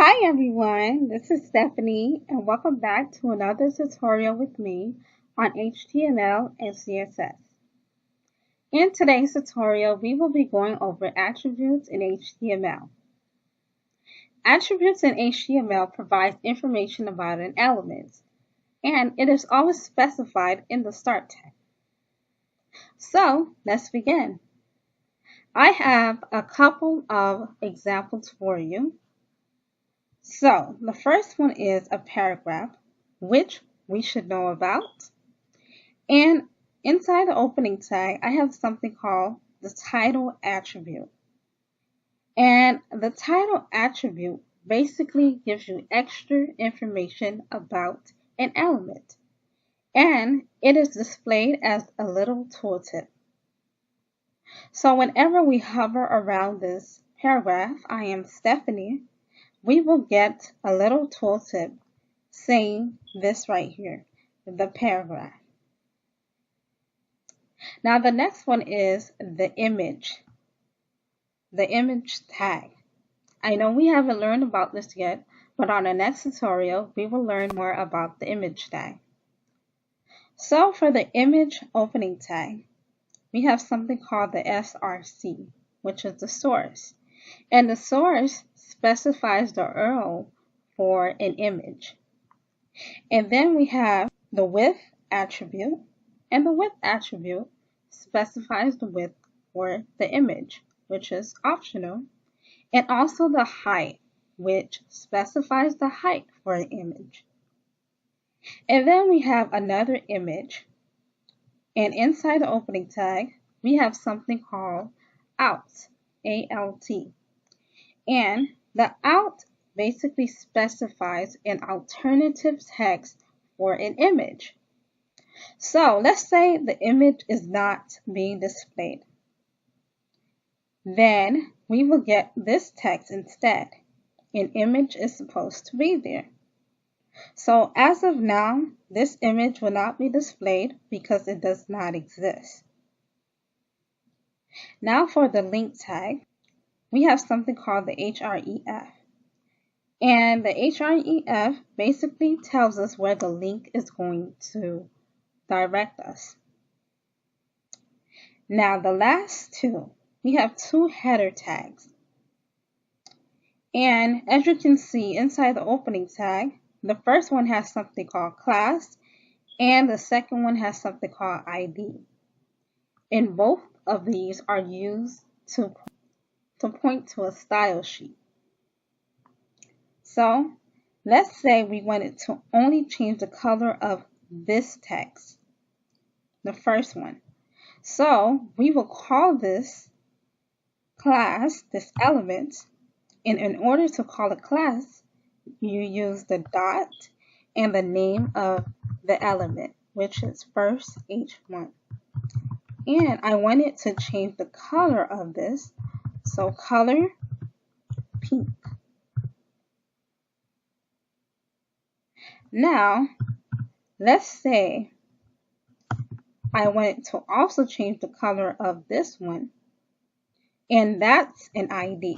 Hi everyone, this is Stephanie and welcome back to another tutorial with me on HTML and CSS. In today's tutorial, we will be going over attributes in HTML. Attributes in HTML provides information about an element, and it is always specified in the start tag. So let's begin. I have a couple of examples for you. So the first one is a paragraph, which we should know about. And inside the opening tag, I have something called the title attribute. And the title attribute basically gives you extra information about an element. And it is displayed as a little tooltip. So whenever we hover around this paragraph, I am Stephanie, we will get a little tooltip saying this right here, the paragraph. Now the next one is the image tag. I know we haven't learned about this yet, but on the next tutorial, we will learn more about the image tag. So for the image opening tag, we have something called the src, which is the source. And the source specifies the URL for an image. And then we have the width attribute, and the width attribute specifies the width for the image, which is optional, and also the height, which specifies the height for an image. And then we have another image, and inside the opening tag, we have something called out, A-L-T. And the out basically specifies an alternative text for an image. So let's say the image is not being displayed. Then we will get this text instead. An image is supposed to be there. So as of now, this image will not be displayed because it does not exist. Now for the link tag, we have something called the href. And the href basically tells us where the link is going to direct us. Now the last two, we have two header tags. And as you can see inside the opening tag, the first one has something called class, and the second one has something called ID. And both of these are used to point to a style sheet. So let's say we wanted to only change the color of this text, the first one. So we will call this class, this element, and in order to call a class, you use the dot and the name of the element, which is first H1. And I wanted to change the color of this, so color pink. Now, let's say I wanted to also change the color of this one, and that's an ID.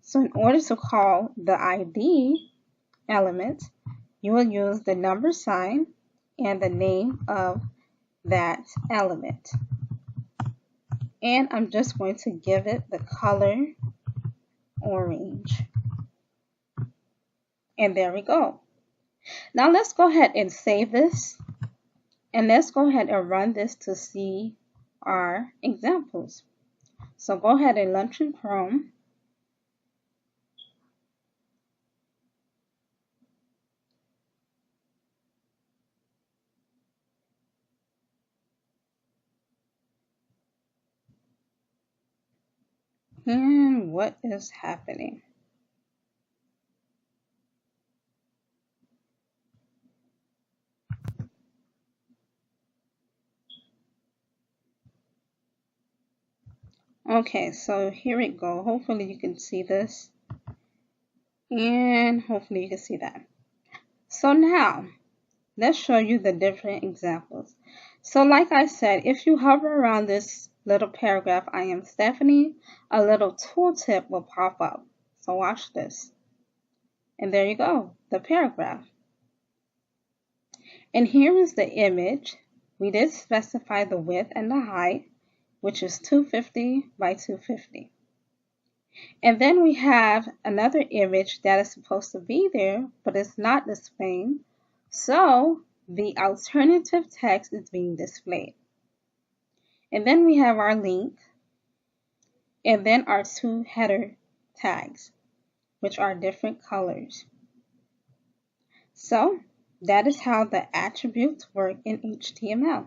So in order to call the ID element, you will use the number sign and the name of that element. And I'm just going to give it the color orange. And there we go. Now let's go ahead and save this. And let's go ahead and run this to see our examples. So go ahead and launch in Chrome. And what is happening? Okay, so here we go. Hopefully you can see this. And hopefully you can see that. So now, let's show you the different examples. So like I said, if you hover around this little paragraph, I am Stephanie, a little tooltip will pop up. So watch this. And there you go, the paragraph. And here is the image. We did specify the width and the height, which is 250 by 250. And then we have another image that is supposed to be there, but it's not displaying. So the alternative text is being displayed. And then we have our link, and then our two header tags, which are different colors. So that is how the attributes work in HTML.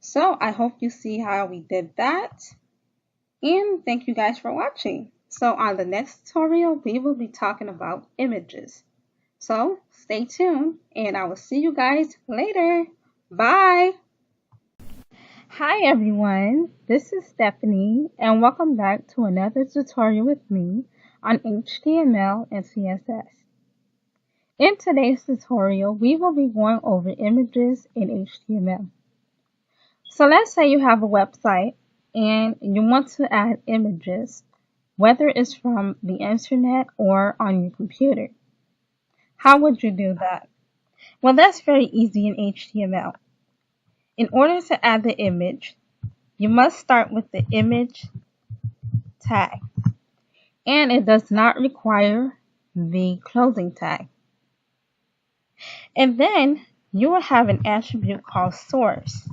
So I hope you see how we did that. And thank you guys for watching. So on the next tutorial, we will be talking about images. So stay tuned and I will see you guys later. Bye. Hi everyone, this is Stephanie and welcome back to another tutorial with me on HTML and CSS. In today's tutorial, we will be going over images in HTML. So let's say you have a website and you want to add images, whether it's from the internet or on your computer. How would you do that? Well, that's very easy in HTML. In order to add the image, you must start with the image tag, and it does not require the closing tag. And then you will have an attribute called source,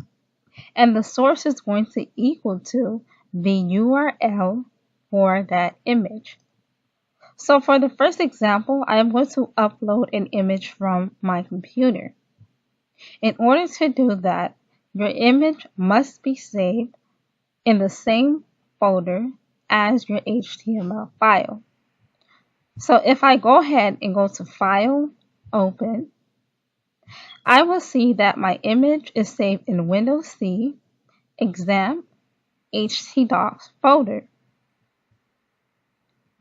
and the source is going to equal to the URL for that image. So for the first example, I am going to upload an image from my computer. In order to do that, your image must be saved in the same folder as your HTML file. So if I go ahead and go to File, Open, I will see that my image is saved in Windows C, Exam, htdocs folder.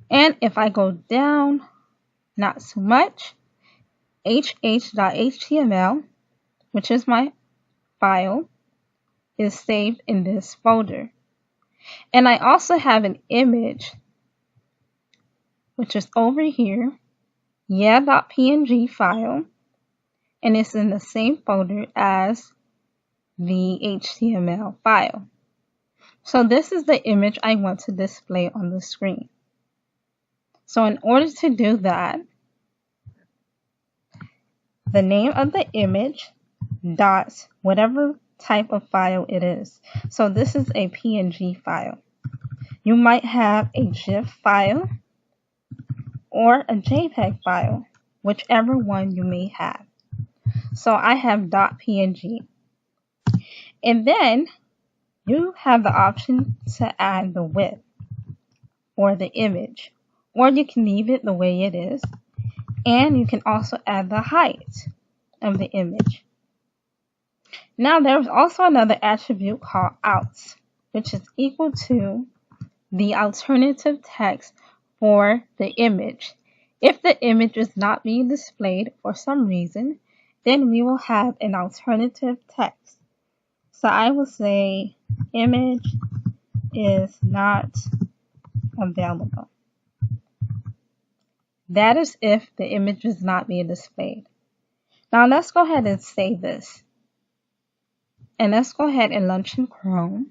And if I go down, not so much, hh.html, which is my file, is saved in this folder. And I also have an image, which is over here, yeah.png file, and it's in the same folder as the HTML file. So this is the image I want to display on the screen. So in order to do that, the name of the image dots whatever type of file it is. So this is a PNG file. You might have a GIF file or a JPEG file, whichever one you may have. So I have .png. And then you have the option to add the width or the image, or you can leave it the way it is. And you can also add the height of the image. Now there's also another attribute called outs, which is equal to the alternative text for the image. If the image is not being displayed for some reason, then we will have an alternative text. So I will say image is not available. That is if the image is not being displayed. Now let's go ahead and save this. And let's go ahead and launch in Chrome.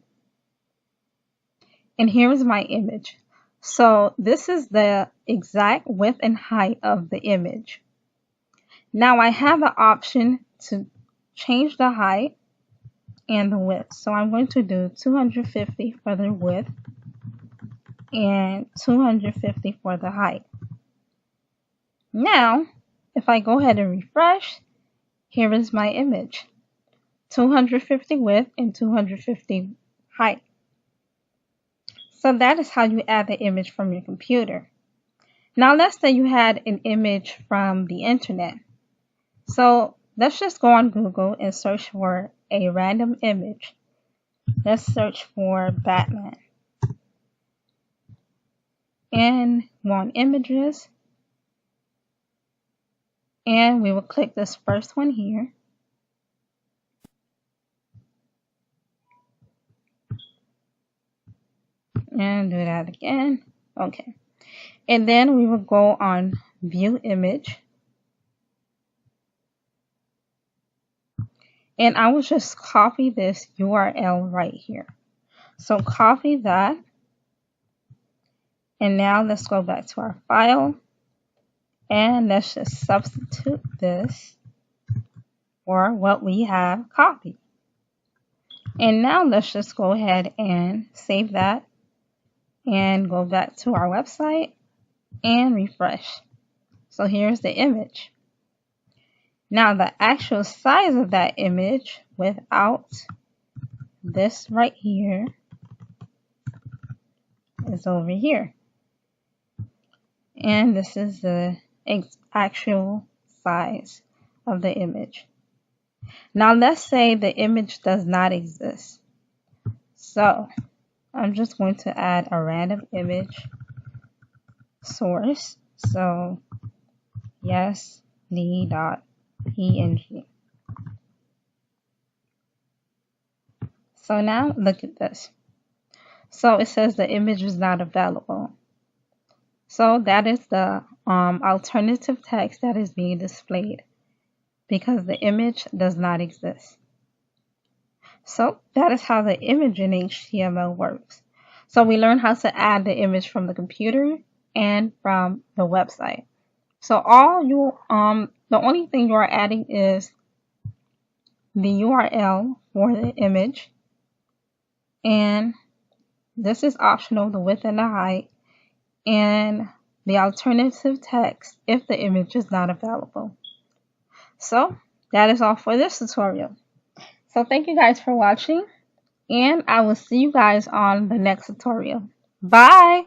And here is my image. So this is the exact width and height of the image. Now I have an option to change the height and the width. So I'm going to do 250 for the width and 250 for the height. Now, if I go ahead and refresh, here is my image. 250 width and 250 height. So that is how you add the image from your computer. Now let's say you had an image from the internet. So let's just go on Google and search for a random image. Let's search for Batman. And go on Images. And we will click this first one here. And do that again. Okay. And then we will go on view image. And I will just copy this URL right here. So copy that. And now let's go back to our file. And let's just substitute this for what we have copied. And now let's just go ahead and save that and go back to our website and refresh. So here's the image. Now the actual size of that image without this right here is over here. And this is the actual size of the image. Now let's say the image does not exist. So I'm just going to add a random image source. So yes, the.png. So now look at this. So it says the image is not available. So that is the alternative text that is being displayed because the image does not exist. So that is how the image in HTML works. So we learned how to add the image from the computer and from the website. So the only thing you are adding is the URL for the image, and this is optional, the width and the height, and the alternative text if the image is not available. So that is all for this tutorial. So thank you guys for watching, and I will see you guys on the next tutorial. Bye!